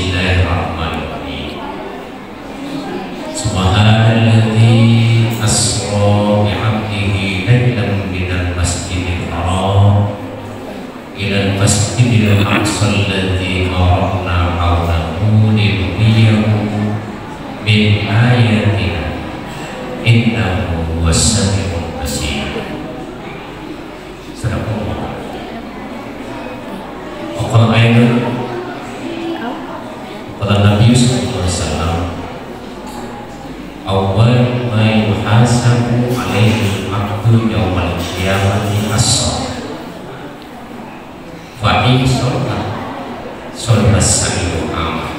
Bismillahirrahmanirrahim. Subhanalladzi asra bi'abdihi laylan minal masjidil haram ilal masjidil aqsa alladzi barakna hawlahu linuriyahu min ayatina innahu huwas samiul basir. Sadaqallah. Qala ayat Nabi sallallahu alaihi wasallam, awal ma yuhasabu alaihi al-abdu yawmal qiyamati as-shalah fa in shalla sa'iru amal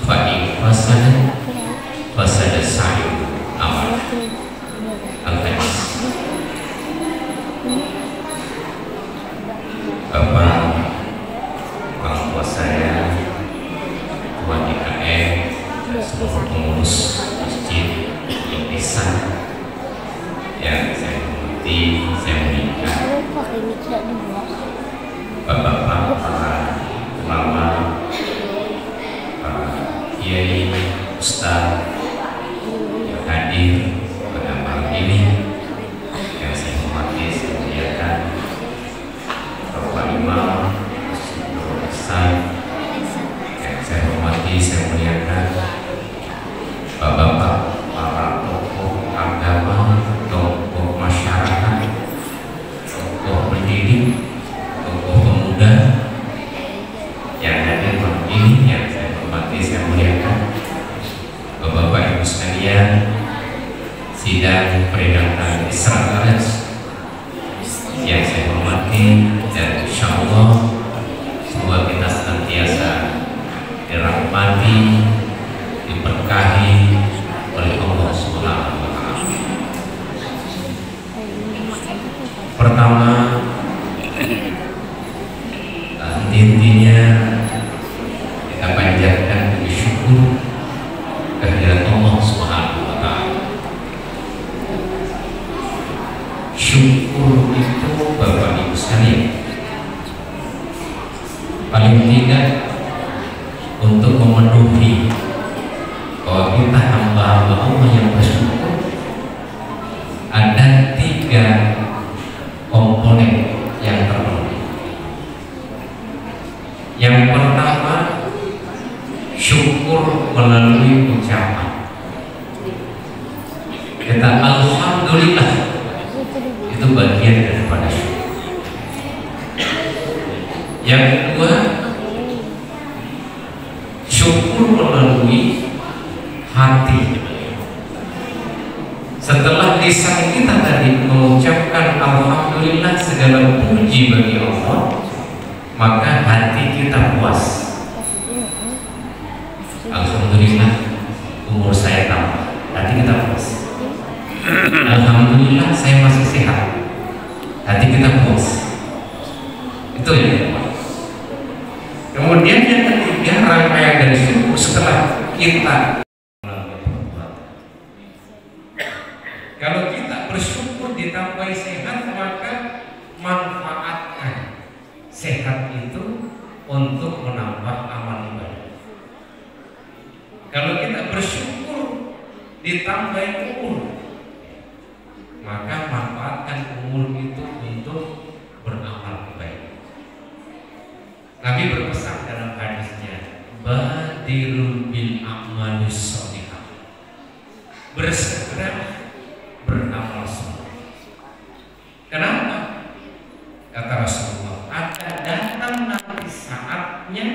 fa in fasada sa'iru amal. Al-hadis. Bapak orang tua saya, Tuan IKM, dan seluruh pengurus masjid Indonesia yang saya hormati, saya muliakan, bapak-bapak, para ulama, para kiai, ustaz yang hadir pada malam ini, yang saya hormati, saya muliakan, Bapak Imam, saya hormati, saya muliakan, bapak-bapak, para tokoh agama, tokoh masyarakat, tokoh pendidik, tokoh pemuda yang hadir malam ini, yang saya hormati, saya muliakan, bapak-bapak ibu sekalian, sidang peringatan Isra Mi'raj yang saya hormati, dan insya Allah semoga kita senantiasa dirahmati, diberkahi oleh Allah Subhanahu wa Ta'ala. Pertama, intinya kita panjatkan syukur kehadirat Allah Subhanahu wa Ta'ala. Syukur itu Bapak Ibu sekalian, paling tidak untuk memenuhi bahwa kita hamba-hamba Allah yang bersyukur, ada 3 komponen yang terpenuhi. Yang pertama, syukur melalui ucapan. Kita alhamdulillah, itu bagian daripada syukur. Yang kedua, syukur melalui hati. Setelah lisan kita tadi mengucapkan alhamdulillah, segala puji bagi Allah, maka hati kita puas. Alhamdulillah umur saya tambah, hati kita puas. Alhamdulillah saya masih sehat, hati kita puas. Itu ya. Kemudian yang ketiga, rangkaian dari syukur setelah kita kalau kita bersyukur ditambahi sehat, maka manfaatkan sehat itu untuk menambah amal ibadah. Kalau kita bersyukur ditambahi umur, maka manfaatkan umur itu untuk beramal baik. Nabi berpesan dalam hadisnya, badirul bil a'malis sholihah, bersegera beramal soleh. Kenapa? Kata Rasulullah, akan datang nanti saatnya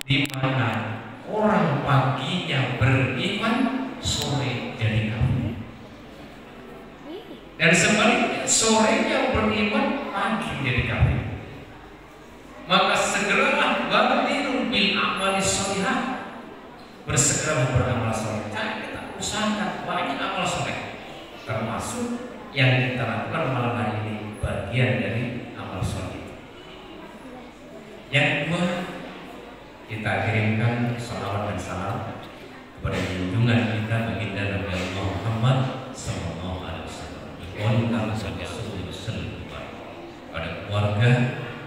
di mana orang paginya beriman, sore jadi kafir. Dan sebaliknya, sorenya beriman, pagi jadi kafir. Maka segeralah badirul bil a'malis sholihah, bersegera beramal soleh. Jadi kita usahakan banyak amal soleh, termasuk yang kita lakukan malam hari ini bagian dari amal soleh. Yang kedua, kita kirimkan salawat dan salam kepada junjungan kita baginda Nabi Muhammad sallallahu alaihi wasallam. Pada keluarga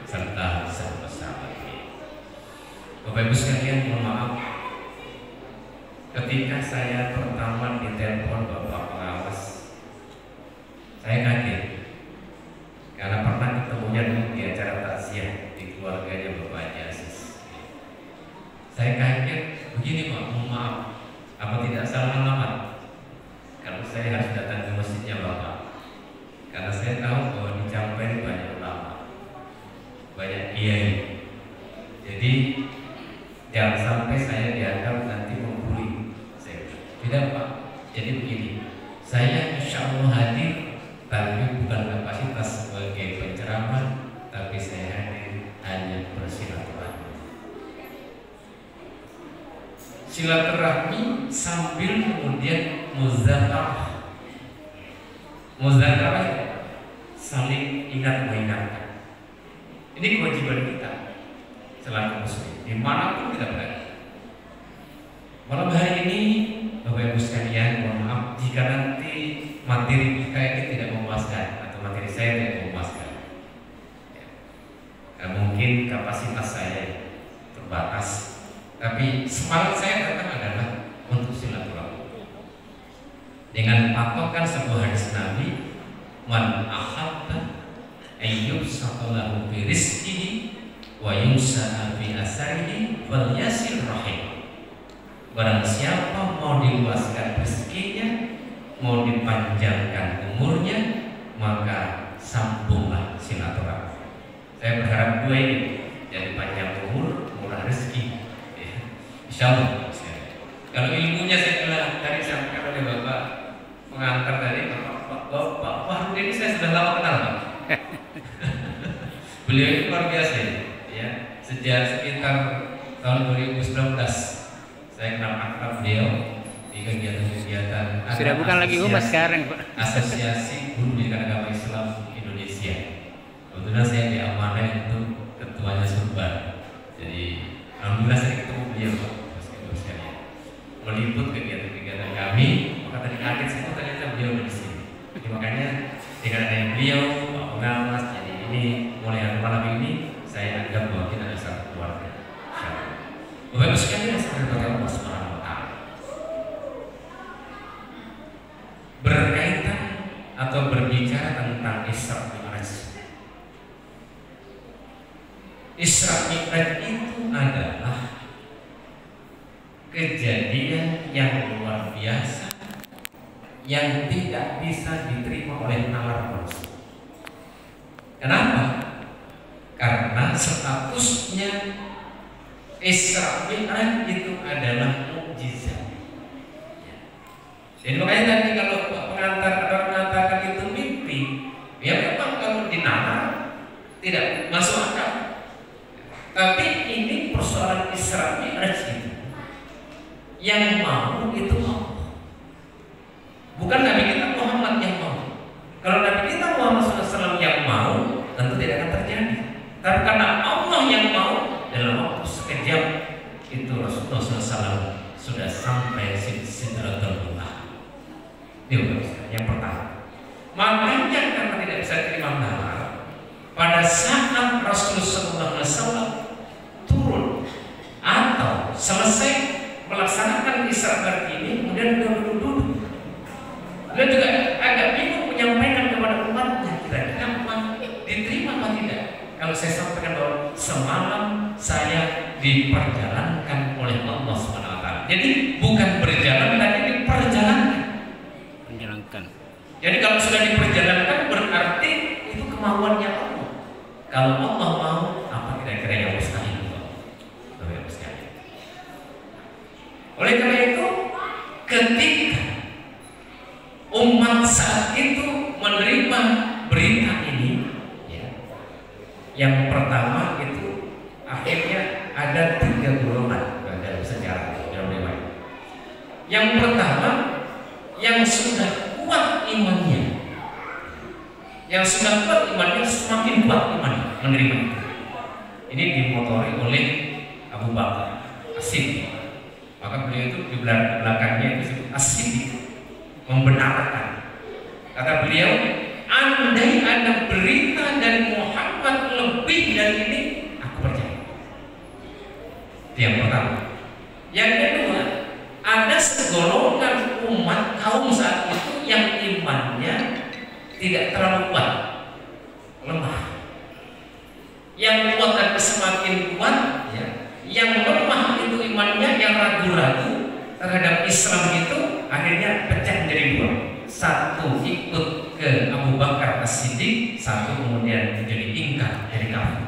serta sahabat-sahabatnya. Bapak Ibu sekalian, mohon maaf, ketika saya pertama ditelepon Bapak pengawas, saya kaget karena pernah ketemunya dulu di acara takziah di keluarganya Bapak Haji Aziz. Saya kaget, begini Pak, mohon maaf, apa tidak salah alamat kalau saya harus datang ke masjidnya Bapak? Karena saya tahu bahwa di Campen banyak ulama, banyak kiai. Jadi jangan sampai saya dianggap nanti membuli. Tidak Pak. Jadi begini, saya insya Allah hadir, tapi bukan kapasitas sebagai penceramah, tapi saya hadir hanya bersilaturahmi. Silaturahmi sambil kemudian muzakarah. Muzakarah saling ingat mengingatkan. Ini kewajiban kita selaku muslim dimanapun kita berada. Malam hari ini Bapak Ibu sekalian, mohon maaf jika nanti materi kita ini tidak memuaskan atau materi saya tidak memuaskan. Mungkin kapasitas saya terbatas, tapi semangat saya datang adalah untuk silaturahmi dengan patokan sebuah hadis Nabi, man ahabba ayyub satalahu bi rizqihi wa yumsa'a fi asarihi falyasil rahim. Barang siapa mau diluaskan rezekinya, mau dipanjangkan umurnya, maka sambunglah silaturahmi. Saya berharap dua ini, jadi panjang umur, murah rezeki. Ya. Insya Allah. Kalau ilmunya saya bilang tadi sampaikan oleh Bapak pengantar tadi, Bapak Wahru ini saya sudah lama kenal Pak. Beliau itu luar biasa ya. Sejak sekitar tahun 2019 saya kenal akrab beliau di kegiatan-kegiatan. Sudah bukan lagi humas sekarang Pak. Asosiasi Guru Pendidikan Agama Islam Indonesia. Kebetulan saya diamanai untuk ketuanya Surban. Jadi alhamdulillah saya ketemu beliau Pak. Meliput kegiatan-kegiatan kami, maka tadi kaget saya ternyata beliau di sini. Jadi makanya dengan adanya beliau, Pak Pengawas, jadi ini mulai malam ini saya anggap bahwa kita ada satu keluarga. Bapak Ibu sekalian, saya berkata Allah Subhanahu wa Ta'ala berkaitan atau berbicara tentang Isra Mi'raj. Isra Mi'raj itu adalah kejadian yang luar biasa yang tidak bisa diterima oleh nalar manusia. Kenapa? Karena statusnya Isra Mi'raj itu adalah mukjizat. Jadi makanya tadi kalau pengantar atau mengatakan itu mimpi, ya memang kalau dinalar tidak masuk akal. Tapi ini persoalan Isra Mi'raj itu. Yang mau itu Allah, bukan Nabi kita Muhammad yang mau. Kalau Nabi kita Muhammad SAW yang mau, tentu tidak akan terjadi. Tapi karena Allah yang mau, dalam waktu sekejap itu Rasulullah SAW sudah sampai Sidratul Muntaha. Ini yang pertama. Makanya karena tidak bisa terima nalar, pada saat Rasulullah SAW turun atau selesai melaksanakan Isra Mi'raj ini, kemudian beliau duduk. Beliau juga agak bingung menyampaikan kepada umatnya, kira-kira diterima atau tidak. Kalau saya sampaikan bahwa semalam saya diperjalankan oleh Allah SWT. Jadi bukan berjalan, tapi diperjalankan. Menjalankan. Jadi kalau sudah diperjalankan berarti itu kemauannya Allah. Kalau Allah mau, apa kira-kira yang mustahil? Oleh karena itu, ketika umat saat itu menerima berita ini, ya, yang pertama itu akhirnya ada 3 golongan dalam sejarah dalam riwayat. Yang pertama, yang sudah kuat imannya, semakin kuat imannya menerima itu. Ini dimotori oleh Abu Bakar As-Siddiq. Maka beliau itu di belakangnya itu disebut As-Siddiq, membenarkan. Kata beliau, andai ada berita dari Muhammad lebih dari ini, aku percaya. Itu yang pertama. Yang kedua, ada segolongan umat kaum saat itu yang imannya tidak terlalu kuat, lemah. Yang kuat dan semakin kuat, ya. Yang lemah itu imannya, yang ragu-ragu terhadap Islam itu akhirnya pecah menjadi dua. Satu ikut ke Abu Bakar As-Siddiq, satu kemudian menjadi ingkar, jadi kafir.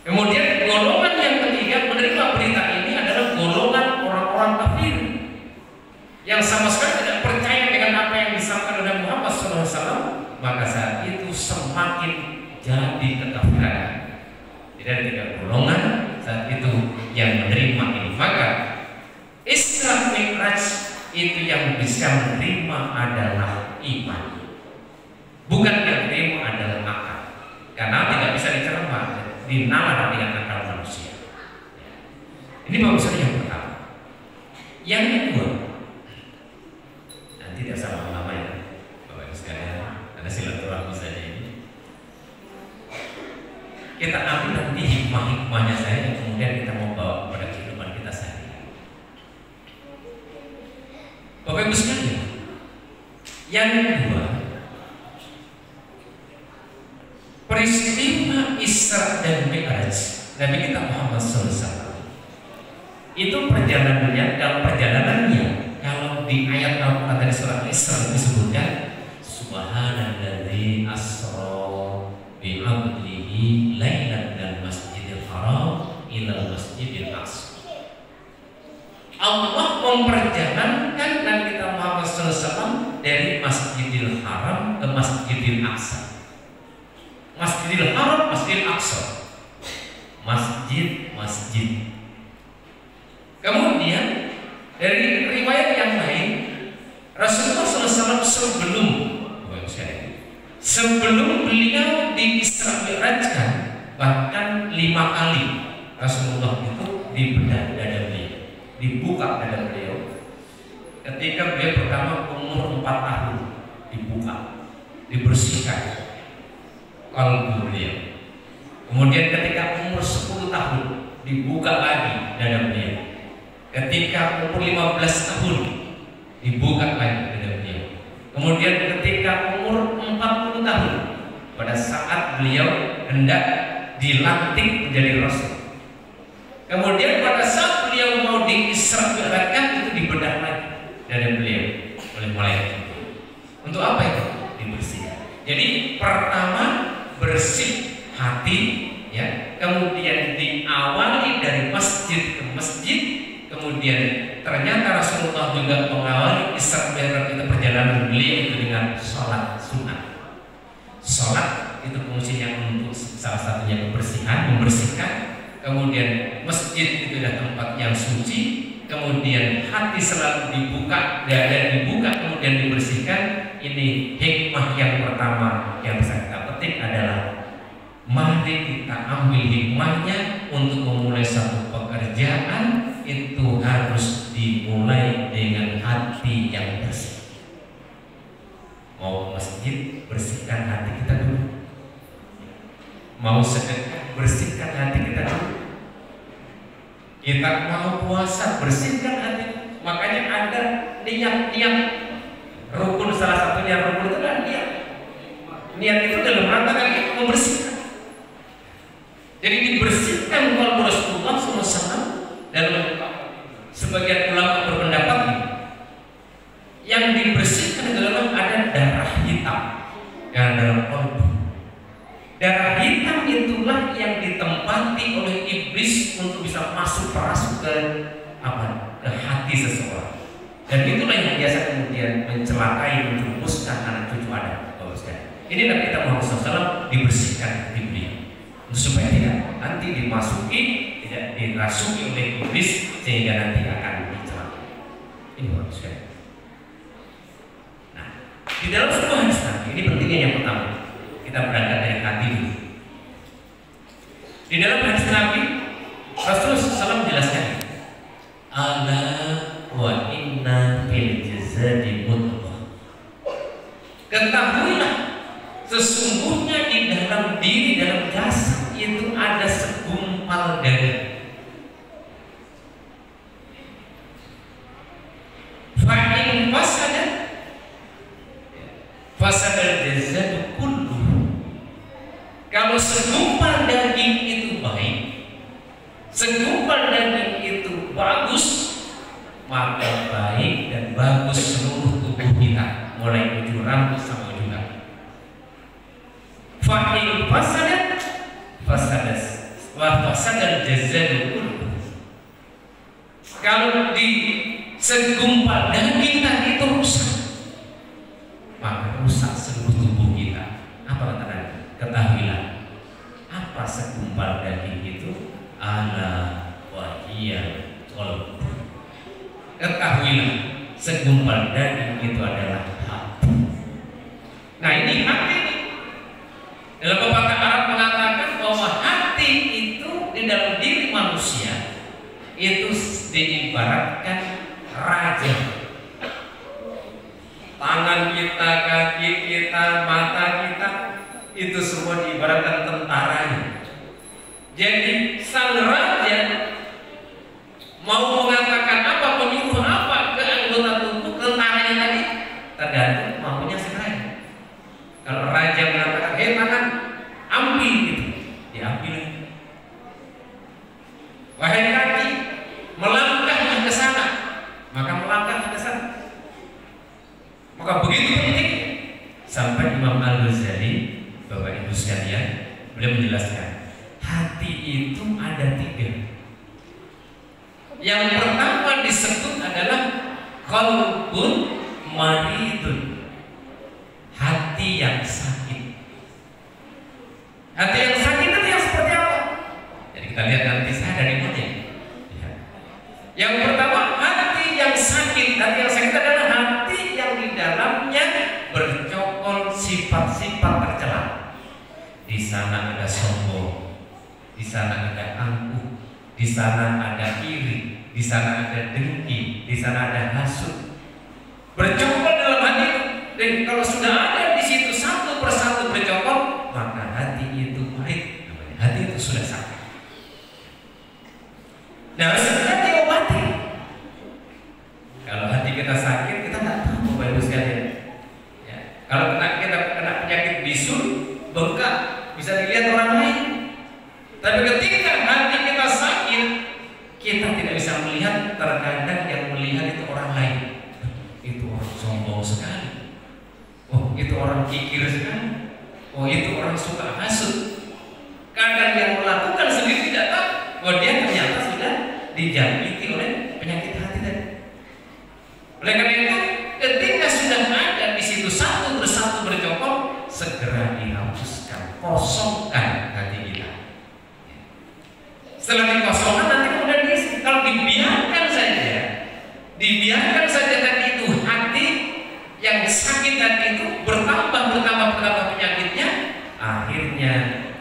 Kemudian golongan yang ketiga menerima berita ini adalah golongan orang-orang kafir yang sama sekali tidak percaya dengan apa yang disampaikan oleh Muhammad SAW. Maka saat itu semakin jadi kekafiran. Jadi ada tiga golongan saat itu yang menerima ini. Maka Isra Mi'raj itu yang bisa menerima adalah iman, bukan yang menerima adalah akal, karena tidak bisa dicerna, dinalar dengan akal manusia. Ini maksudnya yang pertama. Yang kedua, nanti tidak salah lama ya Bapak Ibu sekalian, ada silaturahmi saja ini. Kita ambil nanti hikmah-hikmahnya saya yang kemudian kita mau bawa kepada kehidupan kita sehari. Bapak Ibu sekalian, yang kedua, peristiwa Isra dan Mi'raj Nabi kita Muhammad SAW itu perjalanannya, dalam perjalanannya kalau di ayat Al-Quran dari surah Isra disebutkan Subhanalladzi asra bi'abdihi lailan dan masjidil haram ilal masjidil aqsa. Allah memperjalankan Nabi kita Muhammad SAW dari Masjidil Haram ke Masjidil Aqsa. Masjidil Haram, Masjidil Aqsa, masjid. Kemudian dari riwayat yang lain, Rasulullah SAW sebelum beliau di-Isra Mi'rajkan, bahkan 5 kali Rasulullah itu dibedah dada beliau, dibuka dada beliau. Ketika beliau pertama umur 4 tahun, dibuka, dibersihkan kalbu beliau. Kemudian ketika umur 10 tahun, dibuka lagi dada beliau. Ketika umur 15 tahun, dibuka lagi dada beliau. Kemudian ketika umur 40 tahun, pada saat beliau hendak dilantik menjadi rasul. Kemudian pada saat beliau mau di-Isra Mi'rajkan, itu dibedah lagi dari beliau oleh malaikat. Untuk apa itu? Dibersihkan. Jadi pertama bersih hati, ya. Kemudian diawali dari masjid ke masjid. Kemudian ternyata Rasulullah juga mengawali Isra Mi'raj itu perjalanan beliau itu dengan sholat sunnah. Sholat itu fungsinya untuk salah satunya membersihkan. Kemudian masjid itu adalah tempat yang suci. Kemudian hati selalu dibuka, dada dibuka, kemudian dibersihkan. Ini hikmah yang pertama yang bisa kita petik adalah mari kita ambil hikmahnya untuk memulai satu pekerjaan itu harus dimulai dengan hati yang bersih. Mau ke masjid, bersihkan hati kita dulu. Mau sedekah, bersihkan hati kita dulu. Kita mau puasa, bersihkan hati. Makanya ada niat-niat rukun, salah satunya rukun itu adalah niat. Niat itu dalam rangka kan membersihkan. Jadi dibersihkan oleh Rasulullah SAW. Dan sebagian ulama berpendapat yang dibersihkan adalah ada darah hitam yang dalam kolbu. Darah hitam itulah yang ditempati oleh iblis untuk bisa masuk ke hati seseorang. Dan itulah yang biasa kemudian mencelakai, menjerumuskan anak cucu Adam. Ini Nabi kita Muhammad SAW dibersihkan di beliau supaya tidak nanti dimasuki, tidak dirasuki oleh iblis sehingga nanti akan dicelakai. Ini maksudnya. Nah, di dalam sebuah hadis Nabi ini pentingnya yang pertama. Kita berangkat dari hati dulu. Di dalam hadis Nabi, Rasulullah SAW menjelaskan, ala wa inna fil jasadi mudghah. Ketahuilah, sesungguhnya di dalam diri, dalam jasad itu ada segumpal daging. maka baik dan bagus seluruh tubuh kita, mulai ujung rambut sampai ujung kaki. Fa'in fasadat jazadu kullu. Kalau di segumpal daging tadi itu rusak, maka rusak seluruh tubuh kita. Apa kata Nabi? Ketahuilah, apa segumpal daging itu? Ala wahiyal qalb. Ketahuilah, segumpal daging itu adalah hati. Nah, ini hati. Dalam pepatah Arab mengatakan bahwa hati itu di dalam diri manusia itu diibaratkan raja. Tangan kita, kaki kita, mata kita itu semua diibaratkan tentaranya. Jadi sang raja mau mengatakan apa, menyuruh apa ke anggota tubuh tentaranya tadi, tergantung mampunya si raja. Kalau raja mengatakan, "Hei tangan, ambil," gitu, diambil. Wahai kaki, melangkah ke sana, maka melangkah ke sana. Maka begitu penting sampai Imam Al-Ghazali, Bapak Ibu sekalian, beliau menjelaskan hati itu ada 3. Yang pertama disebut adalah qalbun maridun, hati yang sakit. Hati yang sakit itu yang seperti apa? Jadi kita lihat nanti saya dari mana. Yang pertama hati yang sakit. Hati yang sakit adalah hati yang di dalamnya bercokol sifat-sifat tercela. Di sana ada sombong, di sana ada angkuh, di sana ada iri, di sana ada dengki, di sana ada hasud. Bercokol dalam hati itu. Dan kalau sudah ada di situ satu persatu bercokol, maka hati itu pahit. Hati itu sudah sakit. Nah, harusnya diobati. Kalau hati kita sakit, kita nggak tahu, Bapak Ibu sekalian. Ya. Kalau kita kena penyakit bisul, bengkak, bisa dilihat orang lain. Tapi ketika hati kita sakit, kita tidak bisa melihat. Terkadang yang melihat itu orang lain. Itu orang sombong sekali. Oh, itu orang kikir sekali. Oh, itu orang suka hasut. Kadang yang melakukan sendiri tidak tahu bahwa dia ternyata sudah dijangkiti oleh penyakit hati tadi. Oleh karena itu, ketika sudah ada di situ satu persatu bercokol, segera dihapuskan, kosongkan hati kita. Setelah dikosongkan, nanti kemudian kalau dibiarkan saja tadi itu hati yang sakit tadi itu bertambah penyakitnya, akhirnya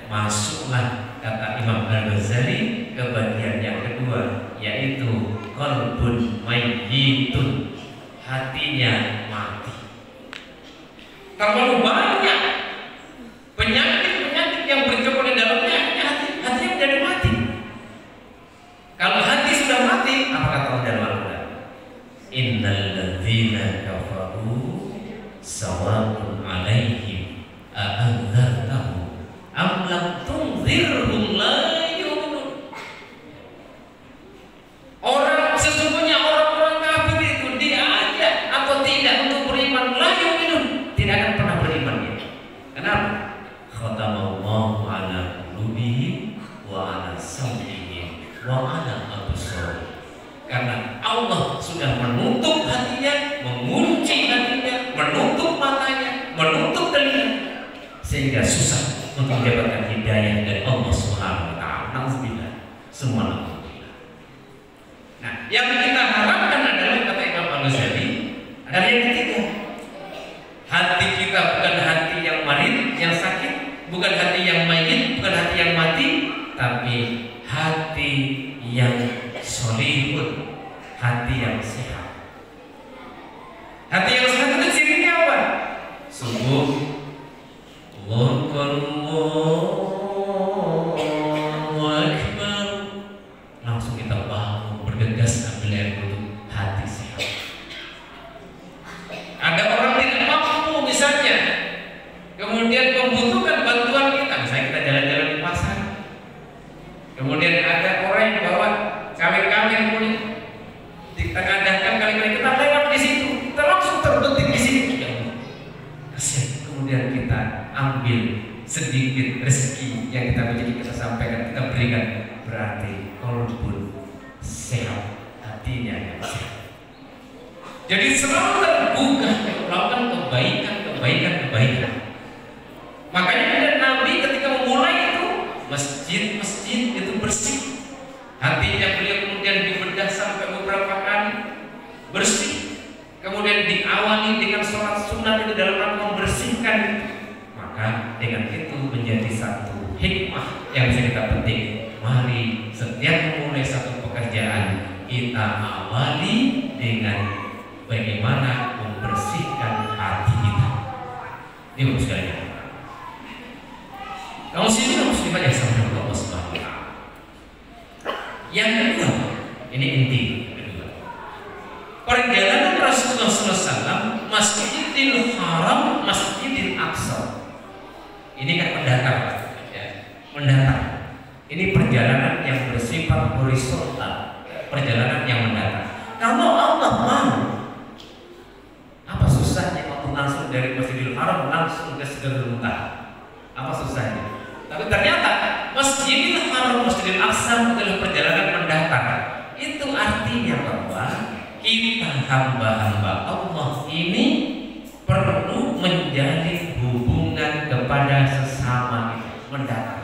masuklah kata Imam Al-Ghazali ke bagian yang kedua, yaitu qalbun mayyitun, hatinya mati. Terlalu banyak penyakit yang bercokol di dalamnya, hatinya menjadi mati. Kalau hati sudah mati, apa kata Allah dalam Al-Quran? Innal ladzina kafaru sawa'un 'alaihim a'anzartahum am lam tunzirhum la yu'minun. Sesungguhnya orang-orang kafir itu diajak atau tidak untuk beriman, la yu'minun, tidak akan pernah beriman ya. Kenapa? Khatamallahu 'ala qulubihim wa 'ala sam'ihim wa 'ala absarihim. Karena Allah sudah menutup hatinya, mengunci hatinya, menutup matanya, menutup telinga, sehingga susah untuk mendapatkan hidayah dari Allah Subhanahu wa taala. Nauzubillah. Semua alhamdulillah. Nah, yang kita harapkan adalah kata Imam Al-Ghazali adalah yang ketiga. Hati kita bukan hati yang marid, yang sakit, bukan hati yang mayit, bukan hati yang mati, tapi hati yang solihun, hati yang sehat. Hati yang sehat itu cirinya apa? Subuh, Allahu Akbar, langsung kita bangun bergegas ambil air wudu, hati sehat. Ada orang tidak mampu misalnya, kemudian membutuhkan bantuan kita, misalnya kita jalan-jalan di pasar, kemudian ada orang yang bawa kawin-kawin kulit, ditengadahkan berarti qalbun sehat, hatinya yang sehat. Jadi selalu tergugah melakukan kebaikan. Makanya Nabi ketika memulai itu masjid itu bersih. Hatinya beliau kemudian dibedah sampai beberapa kali bersih. Kemudian diawali dengan sholat sunat itu dalam rangka membersihkan. Maka dengan itu menjadi satu hikmah yang bisa kita petik. Mari setiap memulai satu pekerjaan kita awali dengan bagaimana membersihkan hati kita. Ini bagus sekali. Kalau sini harus dibaca sama Allah Subhanahu wa Ta'ala. Yang kedua, ini inti kedua. Perjalanan Rasulullah SAW Masjidil Haram, Masjidil Aqsa. Ini kan mendatar, ya. Mendatar. Ini perjalanan yang bersifat horizontal, perjalanan yang mendatar. Kalau Allah mau, apa susahnya waktu langsung dari Masjidil Haram langsung ke Sidratul Muntaha? Apa susahnya? Tapi ternyata Masjidil Haram, Masjidil Aqsa adalah perjalanan mendatar. Itu artinya bahwa kita hamba-hamba Allah ini perlu menjalin hubungan kepada sesama mendatar.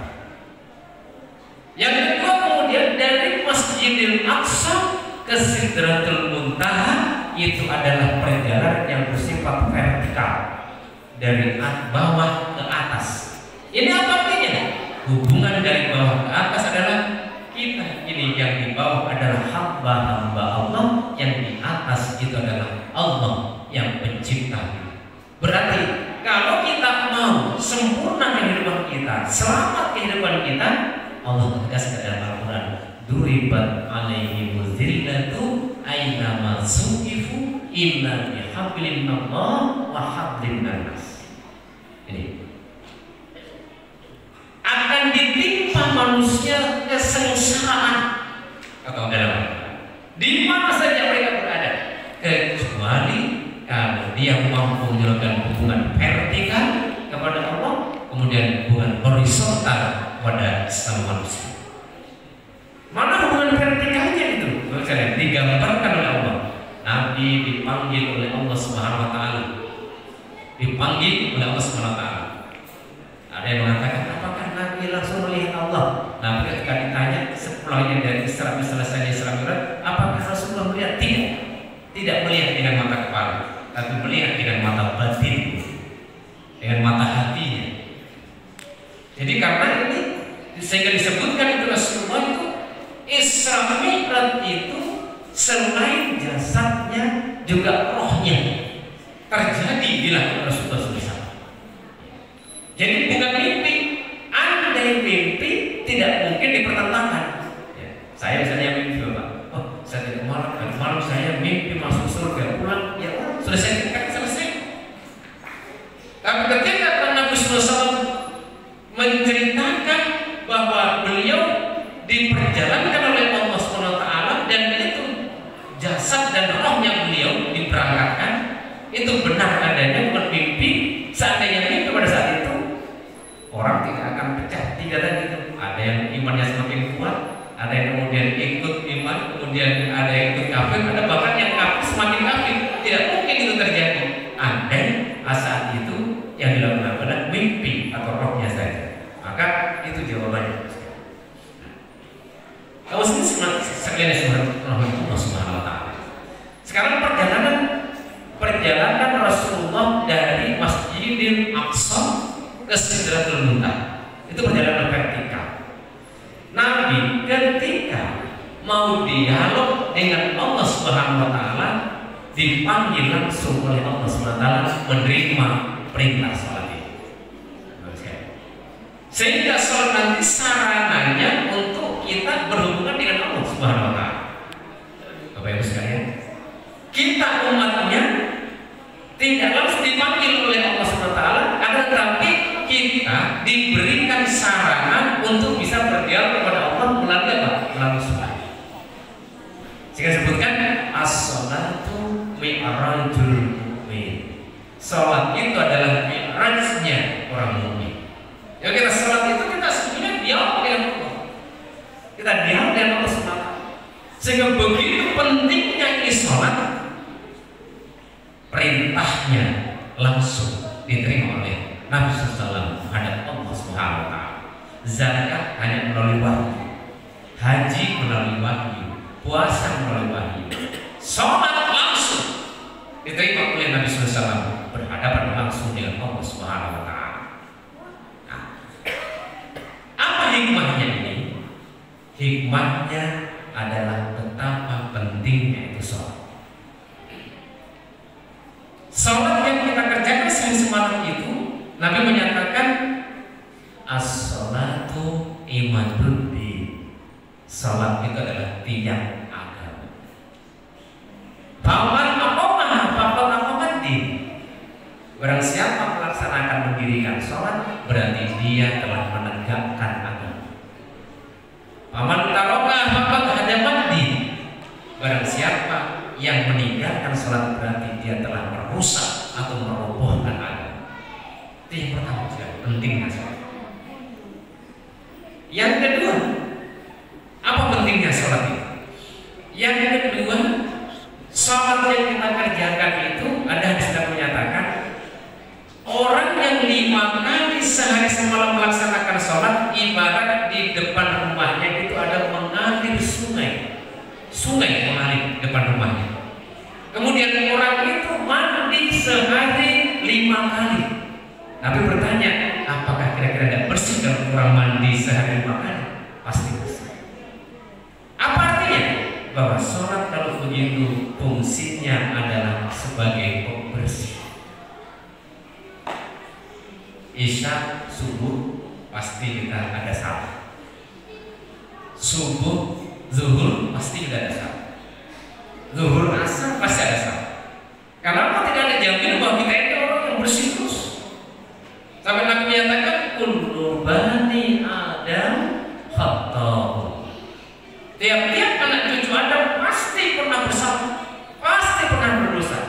Yang kedua kemudian dari Masjidil Aqsa ke Sidratul Muntaha itu adalah perjalanan yang bersifat vertikal dari bawah ke atas. Ini apa artinya? Hubungan dari bawah ke atas adalah kita ini yang di bawah adalah hamba-hamba Allah, yang di atas itu adalah Allah yang pencipta. Berarti kalau kita mau sempurna kehidupan kita, selamat kehidupan kita, Allah tegaskan dalam Al-Quran, duribat alaihimul zillatu aynama suqifu illa bihablin minallah wa hablin minannas. Ini akan ditimpa manusia kesengsaraan atau dalam di mana saja mereka berada, kecuali kalau dia mampu menjalankan hubungan vertikal kepada Allah, kemudian hubungan horizontal pada sesama manusia. Mana hubungan vertikalnya itu? Misalnya digambarkan oleh Allah. Nabi dipanggil oleh Allah Subhanahu wa Ta'ala. Dipanggil oleh Allah Subhanahu wa Ta'ala. Ada yang mengatakan, apakah Nabi langsung melihat Allah? Nabi ketika ditanya sepulangnya dari Isra, selesai Isra Mi'raj, apakah Rasulullah melihat? Tidak melihat dengan mata kepala, tapi melihat dengan mata batin, dengan mata hatinya. Jadi karena ini sehingga disebutkan itu Rasulullah itu Isra Mi'raj itu selain jasadnya juga rohnya terjadi di lahir Rasulullah SAW. Jadi bukan mimpi. Andai mimpi tidak mungkin dipertentangkan. Ya, saya misalnya mimpi Bapak, oh saya tidak malam saya mimpi masuk surga pulang, ya selesai. Tapi ketika Nabi SAW menceritakan bahwa beliau diperjalankan oleh Allah SWT dan itu jasad dan rohnya beliau diberangkatkan, itu benar adanya, bukan mimpi. Seandainya mimpi pada saat itu, orang tidak akan pecah tiga tadi itu. Ada yang imannya semakin kuat, ada yang kemudian ikut iman, kemudian ada yang ikut kafir, ada bahkan yang kafir semakin kafir. Tidak mungkin itu terjadi andai saat itu yang dilakukan adalah mimpi atau rohnya saja. Maka itu jawabannya. Kalau sekalian Allah Subhanahu wa Ta'ala. Sekarang perjalanan Rasulullah dari Masjidil Aqsa ke Sidratul Muntaha itu perjalanan vertikal. Nabi ketika mau dialog dengan Allah Subhanahu wa Ta'ala dipanggil langsung oleh Allah Subhanahu wa Ta'ala menerima perintah sholat itu. Sehingga sholat nanti sarananya untuk kita berhubungan dengan Allah Subhanahu wa Ta'ala. Bapak Ibu sekalian, kita umatnya tidak langsung dipanggil oleh Allah Subhanahu wa Ta'ala, akan tetapi kita diberikan sarana untuk bisa berdialog kepada Allah melalui apa? Melalui sholat. Jika sebutkan as-sholatu mi'rajul mu'min. Sholat itu adalah mi'rajnya orang mukmin. Ya kita sholat itu kita sebenarnya dialog dengan Allah. Kita diam dengan Allah SWT. Sehingga begitu pentingnya ini sholat, perintahnya langsung diterima oleh Nabi SAW menghadap Allah SWT. Zakat hanya melalui wahyu, haji melalui wahyu, puasa melalui wahyu, sholat langsung diterima oleh Nabi SAW berhadapan langsung dengan Allah SWT. Nah, apa hikmahnya ini? Hikmahnya adalah betapa pentingnya itu sholat. Sholat yang kita kerjakan semalam itu, Nabi menyatakan as-sholatu imaduddin. Sholat itu adalah tiang agama. Faman aqamah barang siapa melaksanakan mendirikan sholat, berarti dia telah menegakkan agama. Faman tarokah faqad hadama din. Barang siapa yang meninggalkan sholat, berarti dia telah merusak atau merobohkan agama. Itu yang pertama, pentingnya sholat. Yang kedua, apa pentingnya sholat itu? Yang kedua, sholat yang kita kerjakan itu, ada yang sudah menyatakan orang yang 5 kali sehari semalam melaksanakan sholat, ibarat di depan rumahnya itu ada mengalir sungai mengalir depan rumahnya. Kemudian orang itu mandi sehari 5 kali. Tapi bertanya, apakah kira-kira tidak bersih kalau orang mandi sehari 5 kali? Pasti bersih. Apa artinya? Bahwa sholat kalau begitu fungsinya adalah sebagai pembersih. Isya, subuh pasti kita ada salah. Subuh, zuhur pasti kita ada salah. Zuhur, asar pasti ada salah. Karena tidak ada jaminan bahwa kita ini orang yang bersih terus. Sampai Nabi menyatakan kullu bani Adam khata'un. Tiap-tiap anak cucu Adam pasti pernah bersalah, pasti pernah berdosa.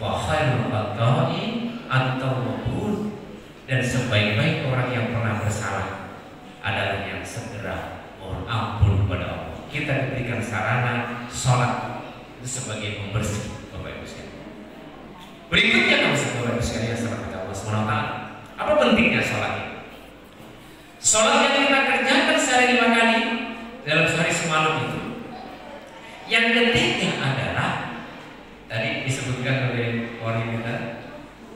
Wa khairul khata'i at-tawwabun. Dan sebaik-baik orang yang pernah bersalah adalah yang segera mohon ampun kepada Allah. Kita diberikan sarana sholat sebagai pembersih, Bapak Ibu sekalian. Berikutnya Bapak Ibu sekalian, sahabat Allah SWT, apa pentingnya sholat ini? Sholat yang kita kerjakan sehari 5 kali dalam sehari semalam itu. Yang ketiga adalah tadi disebutkan oleh orang kita,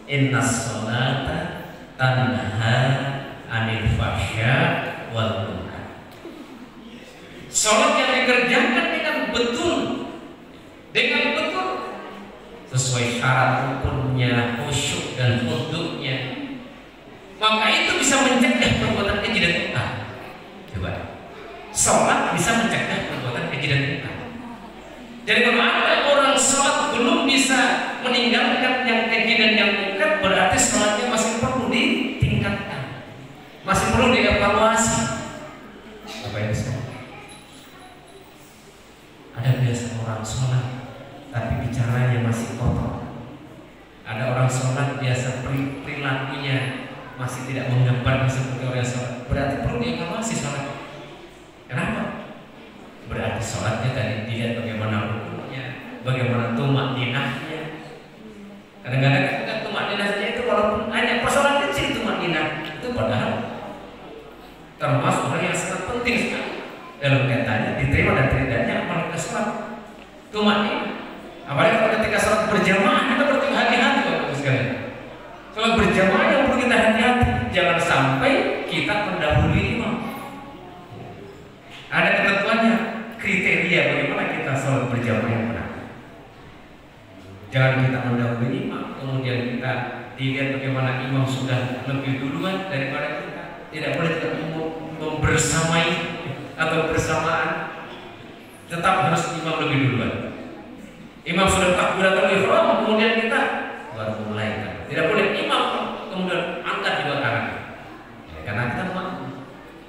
innas sholata tanha anil fahsya wal munkar. Sholat yang dikerjakan dengan betul sesuai syarat rukunnya, khusyuk dan khudunya, maka itu bisa mencegah perbuatan keji dan mungkar. Coba, sholat bisa mencegah perbuatan keji dan mungkar. Jadi kalau ada orang sholat belum bisa meninggalkan yang keji dan yang mungkar, berarti sholatnya masih perlu ditingkatkan, masih perlu dievaluasi. Bapak Ibu sekalian, ada biasa orang sholat tapi bicaranya masih kotor. Ada orang sholat biasa perilakunya masih tidak menggambarkan seperti orang sholat, berarti perlu dievaluasi sholat. Kenapa? Berarti sholatnya tadi dilihat bagaimana rukunnya, bagaimana tumakninahnya. Kadang-kadang kita tumakninahnya itu walaupun hanya persoalan kecil, tumakninah itu padahal termasuk hal yang sangat penting sekali dalam kaitannya diterima dan tidaknya amal kita sholat. Tumakninah, apalagi kalau ketika sholat berjamaah kita perlu hati-hati Bapak sekalian. Sholat berjamaah yang perlu kita hati-hati, jangan sampai kita mendahului imam. Ada ketentuannya, kriteria bagaimana kita sholat berjamaah yang benar. Jangan kita mendahului imam, kemudian kita dilihat bagaimana imam sudah lebih duluan daripada kita. Tidak boleh kita membersamai atau bersamaan, tetap harus imam lebih duluan. Imam sudah takbiratul ihram, kemudian kita baru mulai kan. Tidak boleh imam kemudian angkat dua tangan, ya, karena kita mampu.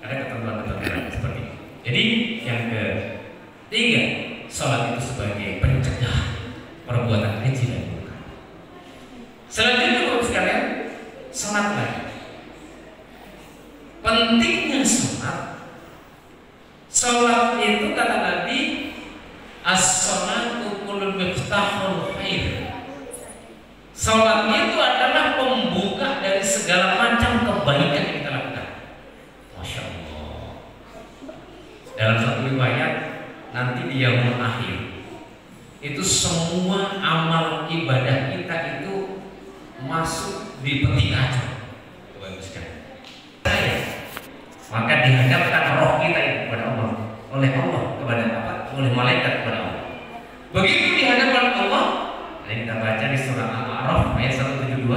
Ada ketentuan-ketentuan seperti itu. Jadi yang ketiga, sholat itu sebagai pencegah perbuatan keji dan mungkar. Selanjutnya Bapak sekalian, sholat lagi. Pentingnya sholat Salat itu kata Nabi, as-salatu kullu miftahul khair. Salat itu adalah pembuka dari segala macam kebaikan yang kita lakukan. Masya Allah. Dalam satu riwayat nanti di yaumul akhir itu semua amal ibadah kita itu masuk di peti kaca. Bagus sekali. Maka dihadapkan roh kita itu kepada Allah, oleh Allah kepada apa? Oleh malaikat kepada Allah. Begitu dihadapkan Allah, yang kita baca di surah Al-A'raf ayat 172.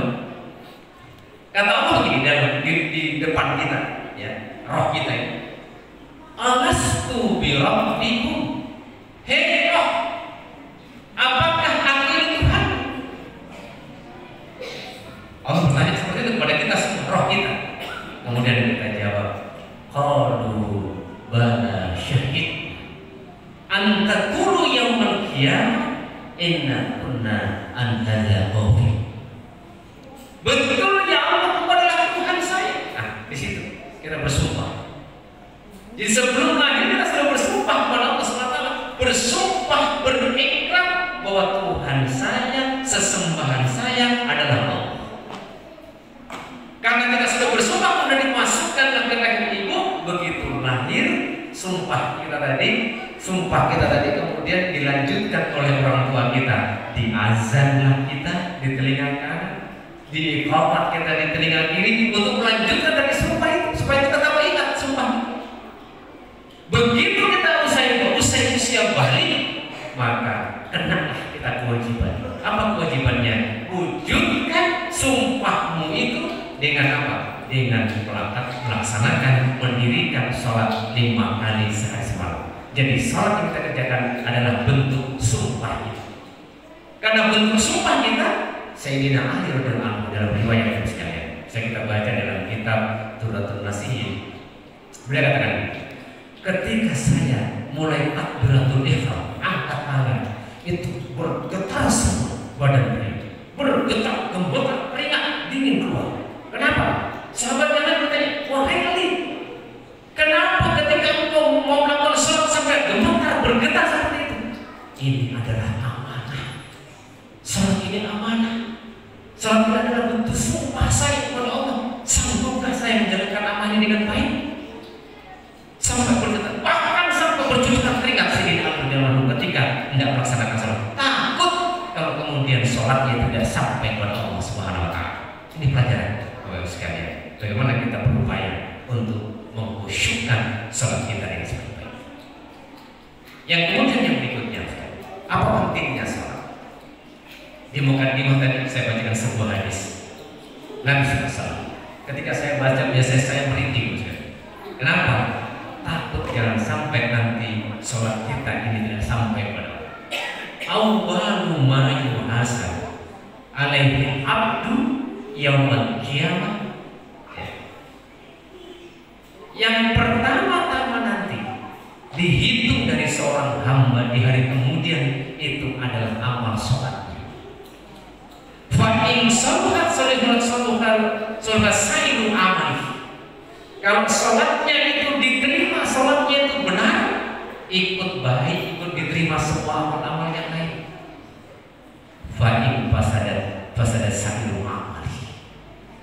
Kata Allah di depan kita, ya, roh kita ini. Alastu bi rabbikum. Hei roh, apakah aku ini Tuhan? Allah bertanya seperti itu kepada kita semua, roh kita. Kemudian kita jawab, qalu bala syahid an taqulu yaumal qiyamah inna kunna an hadza ghafil. Betul ya Allah, Engkau adalah Tuhan saya. Nah, di situ kita bersumpah. Jadi sebelum lahir kita sudah bersumpah kepada Allah SWT, bersumpah berikrar bahwa Tuhan saya, sesembahan saya adalah Allah. Karena kita sudah bersumpah kemudian dimasukkan ke rahim ibu, begitu lahir sumpah kita tadi kemudian dilanjutkan oleh orang tua kita, diazanlah kita di telinga kanan, diiqamat kita di telinga kiri untuk melanjutkan dari sumpah itu supaya kita tambah ingat sumpah. Begitu kita usai usia balik, maka kenalah kita kewajiban. Apa kewajibannya? Wujudkan sumpahmu itu dengan apa? Dengan melaksanakan mendirikan sholat 5 kali sehari semalam. Jadi sholat yang kita kerjakan adalah bentuk sumpah kita. Karena bentuk sumpah kita, Sayyidina Ali radhiyallahu anhu dalam riwayat yang sekalian, saya kita baca dalam kitab Turatul Nasihin. Beliau katakan, ketika saya mulai takbiratul ihram, angkat tangan, itu bergetar semua badan beliau, bergetar, gembotak, keringat dingin keluar. Kenapa? Sahabat Nabi bertanya, wahai Ali, kenapa ketika engkau mau melakukan sholat sampai gemetar, bergetar seperti itu? Ini adalah amanah. Sholat ini amanah. Sholat ini adalah bentuk sumpah saya kepada Allah. Sanggupkah saya menjalankan amanah ini dengan baik? Sampai bergetar, bahkan sampai berjuta keringat Sayyidina Ali ketika tidak melaksanakan sholat. Takut kalau kemudian sholatnya tidak sampai kepada Allah Subhanahu Wa Taala. Ini pelajaran. Sekalian, bagaimana kita berupaya untuk mengkhusyukkan sholat kita yang sebaik-baik. Yang kemudian yang berikutnya, apa pentingnya sholat? Di Muqaddimah tadi saya bacakan sebuah hadis Nabi SAW. Ketika saya baca biasanya saya merinding. Kenapa? Takut jangan sampai nanti sholat kita ini tidak sampai pada Allah. Awwalu ma yuhasab alaihi abdu yaumul qiyamah. Yang pertama-tama nanti dihitung dari seorang hamba di hari kemudian itu adalah amal sholatnya. Fa in saluhat saluhat sairu amali. Kalau sholatnya itu diterima, sholatnya itu benar, ikut baik, ikut diterima semua amal-amal yang lain. Fa in fasadat sairu amali.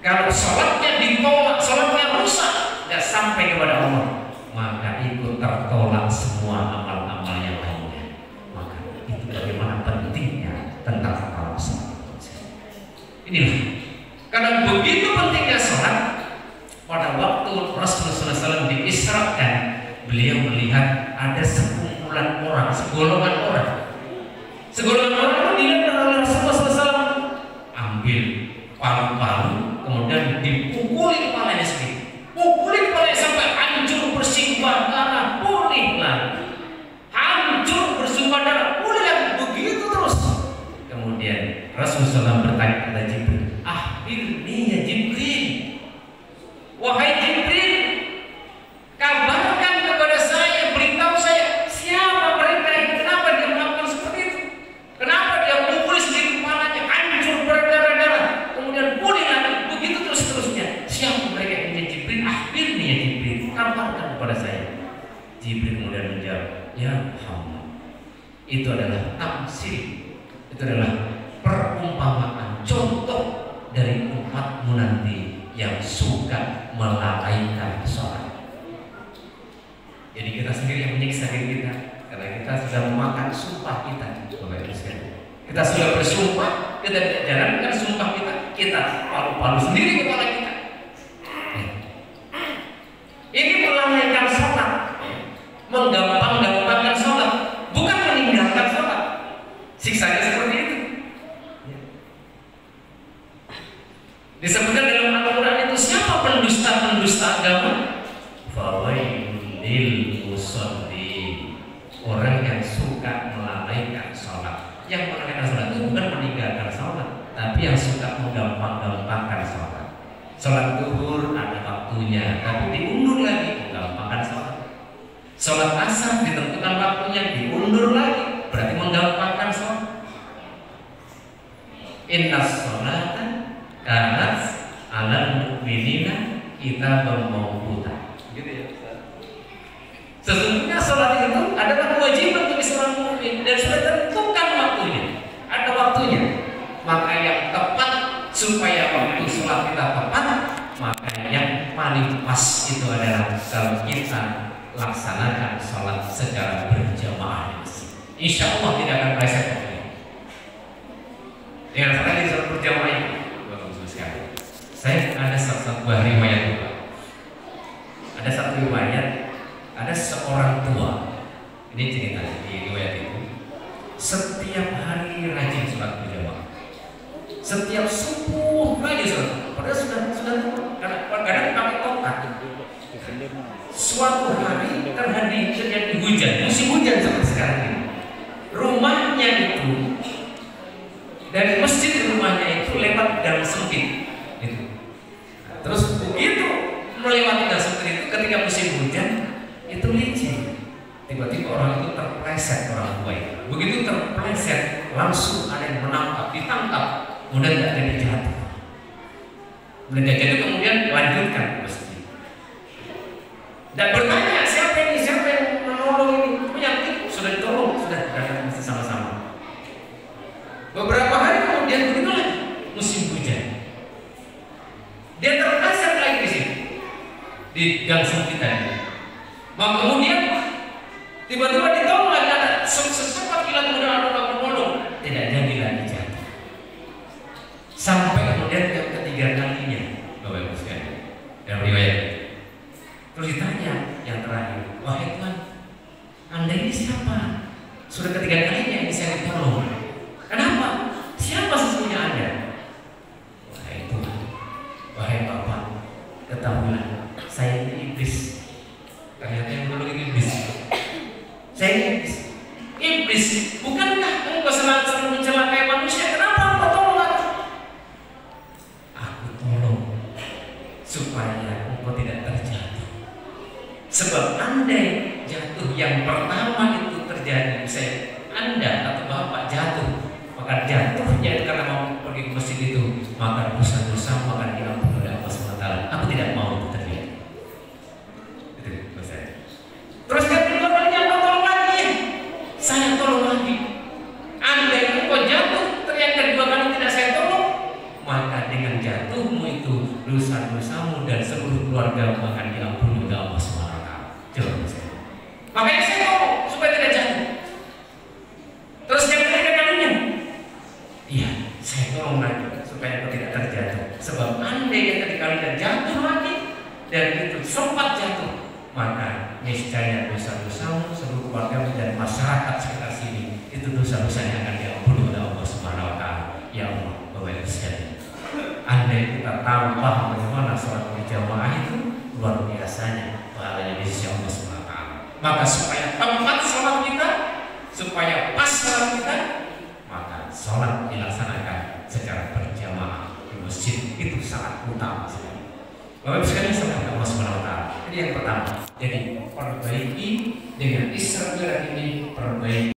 Kalau sholatnya ditolak, sholatnya rusak, tidak sampai kepada Allah, maka ikut tertolak semua amal-amal yang lainnya. Maka itu bagaimana pentingnya tentang amal sholat. Inilah, karena begitu pentingnya sholat. Pada waktu Rasulullah SAW diisrakan, beliau melihat ada sekumpulan orang, segolongan orang dilihat oleh Rasulullah SAW, ambil palu-palu, kemudian dipukuli kepalanya sendiri, pukuli kepalanya sampai hancur bersimbah darah, pulih lagi, hancur bersimbah darah, pulih lagi, begitu terus. Kemudian Rasulullah SAW bertanya kepada Jibril, akhirnya ya Jibril, wahai Jibril, kabarkan kepada saya, beritahu saya siapa mereka ini, kenapa dia melakukan seperti itu, kenapa dia pukul sendiri kepalanya, hancur berdarah-darah, kemudian pulih lagi, begitu terus-terusnya. Siapa mereka ini? kemudian menjawab, ya Muhammad, itu adalah tamsil, itu adalah perumpamaan contoh dari umatmu nanti yang suka melalaikan sholat. Jadi kita sendiri yang menyiksa diri kita karena kita sudah memakan sumpah kita. Kita sudah bersumpah, kita tidak jalankan sumpah kita palu-palu sendiri kepala kita. Ini melalaikan sholat, menggampang-gampangkan sholat, bukan meninggalkan sholat. Siksanya seperti itu. Disebutkan dalam Al-Quran itu, siapa pendusta-pendusta agama? Fawailun lil musallin, orang yang suka melalaikan sholat. Yang melalaikan sholat itu bukan meninggalkan sholat, tapi yang suka menggampang-gampangkan sholat. Sholat zuhur ada waktunya, tapi diundur lagi, menggampangkan sholat. Sholat asar ditentukan waktunya, diundur lagi, berarti menggampangkan sholat. Innas sholata kanat alal mu'minina kitaban mawquta. Gitu ya, Ustaz. Sesungguhnya sholat itu adalah kewajiban bagi seorang mukmin dan sudah tentukan waktunya. Ada waktunya. Maka yang tepat supaya waktu sholat kita tepat, maka yang paling pas itu adalah kalau kita laksanakan sholat secara berjamaah di masjid. Insya Allah tidak akan meleset waktunya. Dengan sholat di sholat berjamaah ini, saya ada satu riwayat juga. Ada satu riwayat, ada seorang tua. Ini cerita di riwayat itu. Setiap hari rajin sholat berjamaah. Setiap subuh rajin sholat. Padahal sudah tua. Kadang-kadang pakai tongkat. Suatu hari terjadi hujan, musim hujan seperti sekarang ini. Rumahnya itu, dari masjid ke rumahnya itu lewat gang sempit. Terus begitu melewati gang sempit itu, ketika musim hujan itu licin. Tiba-tiba orang itu terpleset, orang tua itu. Begitu terpleset, langsung ada yang menangkap, ditangkap, kemudian tidak jadi jatuh. Kemudian jadi kemudian lanjutkan ke masjid. Dan bertanya, siapa yang menolong ini? Penyakit sudah ditolong, sudah datang masjid sama-sama. Beberapa hari kemudian begitu lagi musim hujan. Dia terpleset lagi di sini, di gang sempit tadi. Maka kemudian tiba-tiba ditolong lagi, ada secepat kilat kemudian ada orang menolong, tidak jadi lagi jatuh. Sampai kemudian yang ketiga kalinya, Bapak Ibu sekalian, dalam riwayat. Terus ditanya yang terakhir, wahai Tuhan, Anda ini siapa? Sudah ketiga kalinya ini saya ditolong. Kenapa? Siapa sesungguhnya Anda? Wahai Tuhan, wahai Bapak, ketahuilah saya ini iblis. Ternyata yang dulu ini iblis. Saya ini iblis. Iblis, bukankah engkau selalu mencelakai manusia? Kenapa engkau tolong aku? Aku tolong supaya engkau tidak terjatuh. Sebab andai jatuh yang pertama itu terjadi, misalnya Anda atau Bapak jatuh, maka jatuhnya karena mau pergi ke masjid itu, maka dosa-dosa akan diampuni oleh Allah SWT. Aku tidak mau itu terjadi. Itu dosa. Terus yang kedua kalinya engkau tolong lagi ya? Saya tolong lagi. Andai engkau jatuh, ternyata dua kali tidak saya tolong, maka dengan jatuhmu itu dosa-dosamu dan seluruh keluarga akan diampuni oleh Allah SWT. Coba saya. Makanya saya tolong supaya tidak jatuh. Terus yang ketiga kalinya, iya, saya tolong lagi supaya engkau tidak terjatuh. Sebab andai yang ketika kalian jatuh lagi dan itu sempat jatuh, maka niscaya dosa-dosamu, seluruh keluarga dan masyarakat sekitar sini itu dosa-dosanya akan diampuni oleh Allah Subhanahu wa Ta'ala. Ya Allah, Bapak Ibu sekalian, andai kita tahu paham bagaimana sholat berjamaah itu luar biasanya pahalanya di sisi Allah Subhanahu wa Ta'ala. Maka supaya tepat sholat kita, supaya pas sholat kita, maka sholat dilaksanakan secara berjamaah di masjid itu sangat utama sekali. Bapak Ibu sekalian, sholat Allah Subhanahu wa Ta'ala. Jadi yang pertama, jadi perbaiki dengan Isra ini, perbaiki